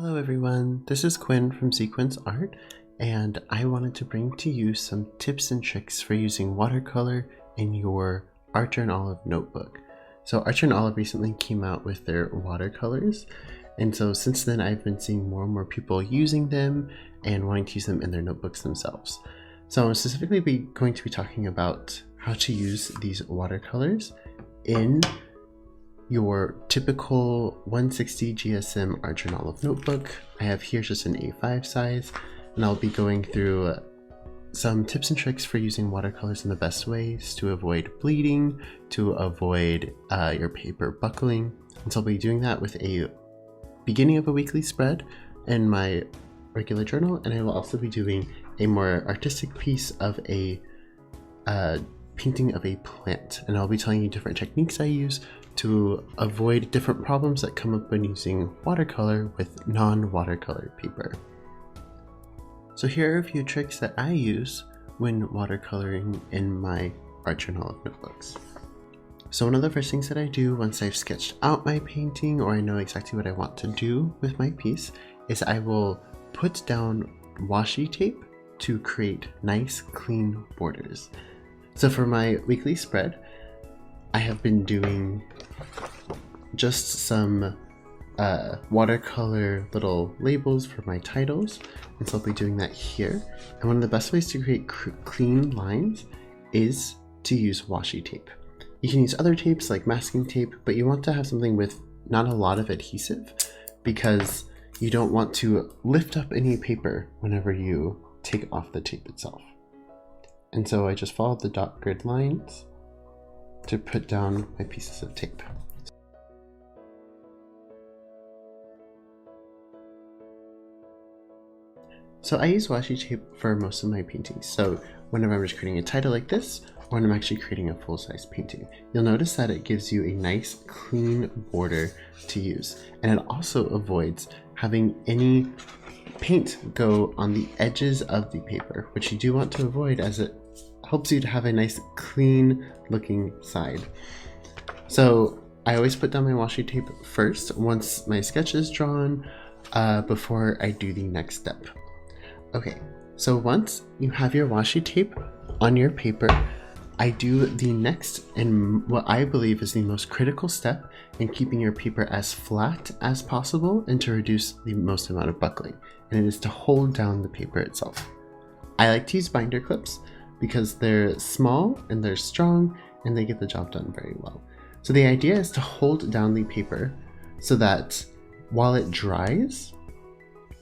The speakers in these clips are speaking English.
Hello everyone, this is Quinn from Sequence Art, and I wanted to bring to you some tips and tricks for using watercolor in your Archer and Olive notebook. So Archer and Olive recently came out with their watercolors, and so since then I've been seeing more and more people using them and wanting to use them in their notebooks themselves. So I'm specifically going to be talking about how to use these watercolors in your typical 160 GSM Archer and Olive notebook. I have here just an A5 size, and I'll be going through some tips and tricks for using watercolors in the best ways to avoid bleeding, to avoid your paper buckling. And so I'll be doing that with a beginning of a weekly spread in my regular journal, and I will also be doing a more artistic piece of a painting of a plant, and I'll be telling you different techniques I use to avoid different problems that come up when using watercolor with non-watercolor paper. So here are a few tricks that I use when watercoloring in my Archer and Olive notebooks. So one of the first things that I do once I've sketched out my painting, or I know exactly what I want to do with my piece, is I will put down washi tape to create nice clean borders. So for my weekly spread, I have been doing just some watercolor little labels for my titles, and so I'll be doing that here. And one of the best ways to create clean lines is to use washi tape. You can use other tapes like masking tape, but you want to have something with not a lot of adhesive because you don't want to lift up any paper whenever you take off the tape itself. And so I just followed the dot grid lines to put down my pieces of tape. So I use washi tape for most of my paintings. So whenever I'm just creating a title like this, or when I'm actually creating a full-size painting, you'll notice that it gives you a nice clean border to use. And it also avoids having any paint go on the edges of the paper, which you do want to avoid as it helps you to have a nice clean looking side. So I always put down my washi tape first once my sketch is drawn before I do the next step. Okay, so once you have your washi tape on your paper, I do the next and what I believe is the most critical step in keeping your paper as flat as possible and to reduce the most amount of buckling, and it is to hold down the paper itself. I like to use binder clips because they're small and they're strong and they get the job done very well. So the idea is to hold down the paper so that while it dries,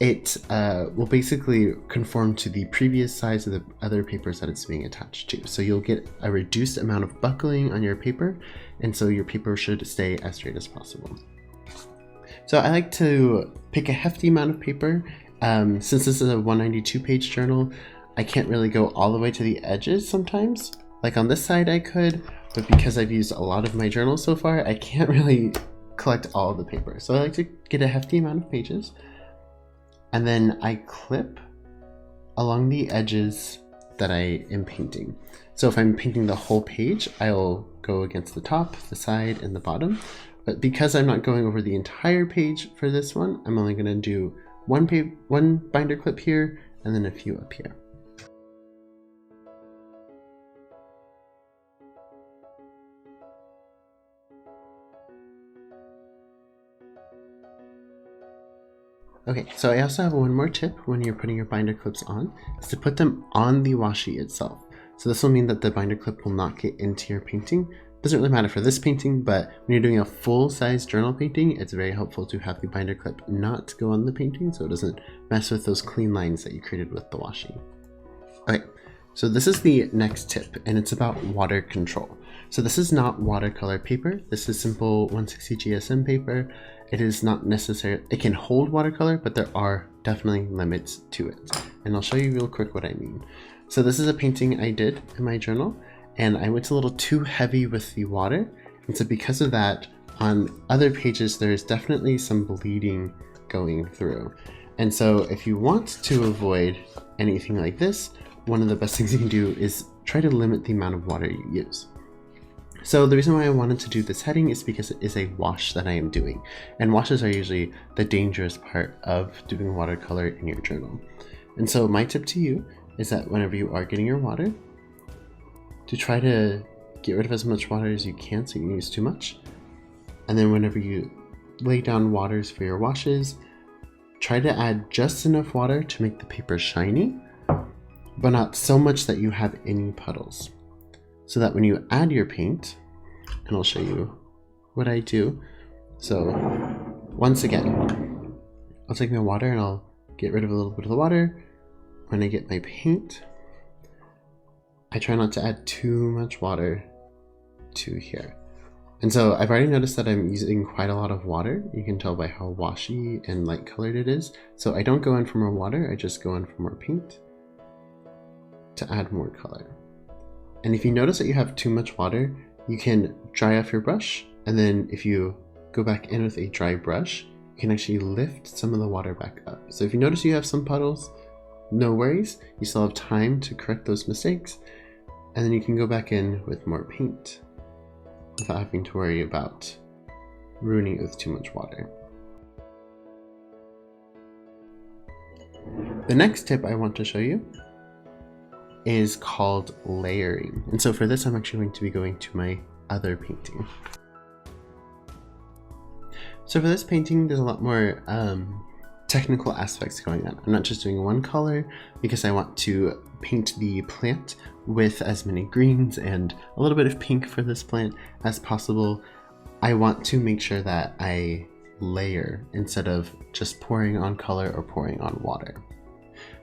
it will basically conform to the previous size of the other papers that it's being attached to. So you'll get a reduced amount of buckling on your paper, and so your paper should stay as straight as possible. So I like to pick a hefty amount of paper. Since this is a 192 page journal, I can't really go all the way to the edges sometimes. Like on this side I could, but because I've used a lot of my journals so far, I can't really collect all of the paper. So I like to get a hefty amount of pages, and then I clip along the edges that I am painting. So if I'm painting the whole page, I'll go against the top, the side, and the bottom. But because I'm not going over the entire page for this one, I'm only gonna do one binder clip here, and then a few up here. Okay, so I also have one more tip when you're putting your binder clips on, is to put them on the washi itself. So this will mean that the binder clip will not get into your painting. Doesn't really matter for this painting, but when you're doing a full-size journal painting, it's very helpful to have the binder clip not go on the painting so it doesn't mess with those clean lines that you created with the washi. Okay, so this is the next tip, and it's about water control. So this is not watercolor paper. This is simple 160 GSM paper. It is not necessary. It can hold watercolor, but there are definitely limits to it. And I'll show you real quick what I mean. So this is a painting I did in my journal, and I went a little too heavy with the water. And so because of that, on other pages, there's definitely some bleeding going through. And so if you want to avoid anything like this, one of the best things you can do is try to limit the amount of water you use. So the reason why I wanted to do this heading is because it is a wash that I am doing, and washes are usually the dangerous part of doing watercolor in your journal. And so my tip to you is that whenever you are getting your water, to try to get rid of as much water as you can so you don't use too much. And then whenever you lay down waters for your washes, try to add just enough water to make the paper shiny, but not so much that you have any puddles. So that when you add your paint, and I'll show you what I do. So once again, I'll take my water and I'll get rid of a little bit of the water. When I get my paint, I try not to add too much water to here. And so I've already noticed that I'm using quite a lot of water. You can tell by how washy and light colored it is. So I don't go in for more water, I just go in for more paint to add more color. And if you notice that you have too much water, you can dry off your brush, and then if you go back in with a dry brush, you can actually lift some of the water back up. So if you notice you have some puddles, no worries, you still have time to correct those mistakes, and then you can go back in with more paint without having to worry about ruining it with too much water. The next tip I want to show you is called layering. And so for this, I'm actually going to be going to my other painting. So for this painting, there's a lot more technical aspects going on. I'm not just doing one color because I want to paint the plant with as many greens and a little bit of pink for this plant as possible. I want to make sure that I layer instead of just pouring on color or pouring on water.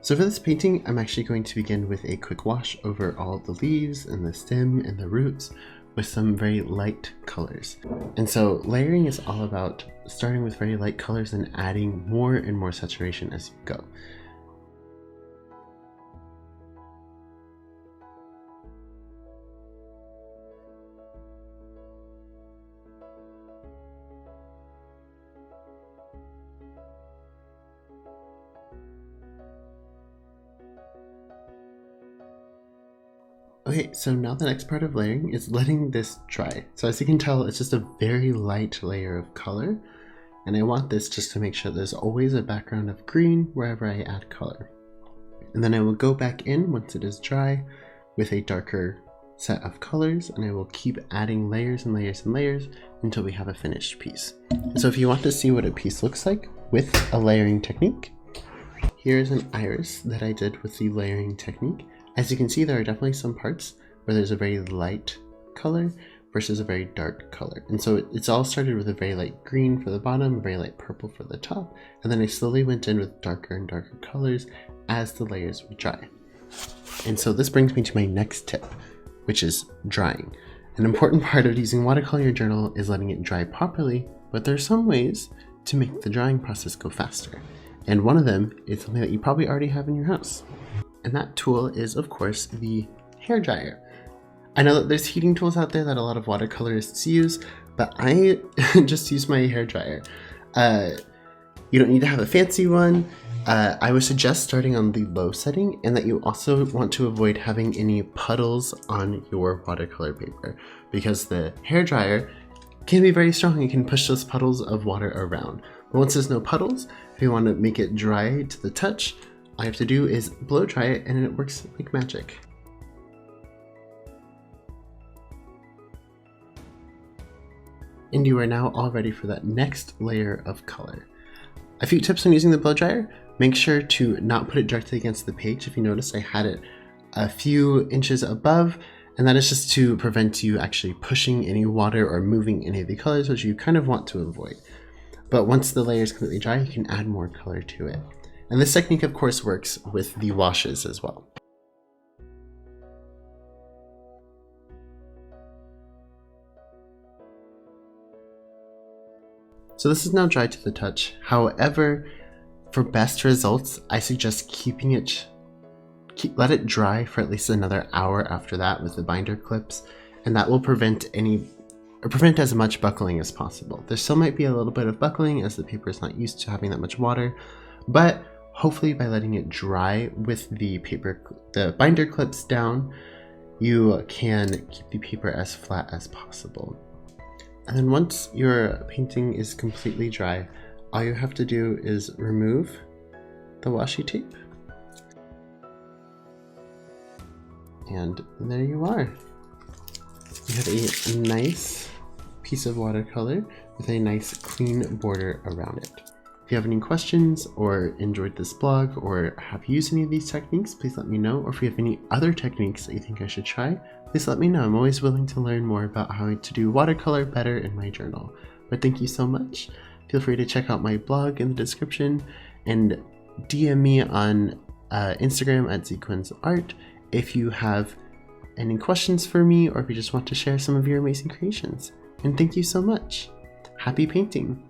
So for this painting, I'm actually going to begin with a quick wash over all the leaves and the stem and the roots with some very light colors. And so layering is all about starting with very light colors and adding more and more saturation as you go. Okay, so now the next part of layering is letting this dry. So as you can tell, it's just a very light layer of color, and I want this just to make sure there's always a background of green wherever I add color. And then I will go back in once it is dry with a darker set of colors, and I will keep adding layers and layers and layers until we have a finished piece. And so if you want to see what a piece looks like with a layering technique, here's an iris that I did with the layering technique. As you can see, there are definitely some parts where there's a very light color versus a very dark color. And so it's all started with a very light green for the bottom, a very light purple for the top, and then I slowly went in with darker and darker colors as the layers would dry. And so this brings me to my next tip, which is drying. An important part of using watercolor in your journal is letting it dry properly, but there are some ways to make the drying process go faster. And one of them is something that you probably already have in your house. And that tool is, of course, the hairdryer. I know that there's heating tools out there that a lot of watercolorists use, but I just use my hairdryer. You don't need to have a fancy one. I would suggest starting on the low setting, and that you also want to avoid having any puddles on your watercolor paper, because the hairdryer can be very strong and can push those puddles of water around. But once there's no puddles, if you want to make it dry to the touch, all you have to do is blow dry it, and it works like magic. And you are now all ready for that next layer of color. A few tips on using the blow dryer: make sure to not put it directly against the page. If you notice, I had it a few inches above, and that is just to prevent you actually pushing any water or moving any of the colors, which you kind of want to avoid. But once the layer is completely dry, you can add more color to it. And this technique, of course, works with the washes as well. So this is now dry to the touch. However, for best results, I suggest let it dry for at least another hour after that with the binder clips, and that will prevent as much buckling as possible. There still might be a little bit of buckling as the paper is not used to having that much water, but hopefully by letting it dry with the binder clips down, you can keep the paper as flat as possible. And then once your painting is completely dry, all you have to do is remove the washi tape. And there you are. You have a nice piece of watercolor with a nice clean border around it. If you have any questions or enjoyed this blog or have used any of these techniques, please let me know. Or if you have any other techniques that you think I should try, please let me know. I'm always willing to learn more about how to do watercolor better in my journal. But thank you so much. Feel free to check out my blog in the description and DM me on Instagram at @zquinsart if you have any questions for me or if you just want to share some of your amazing creations. And thank you so much. Happy painting!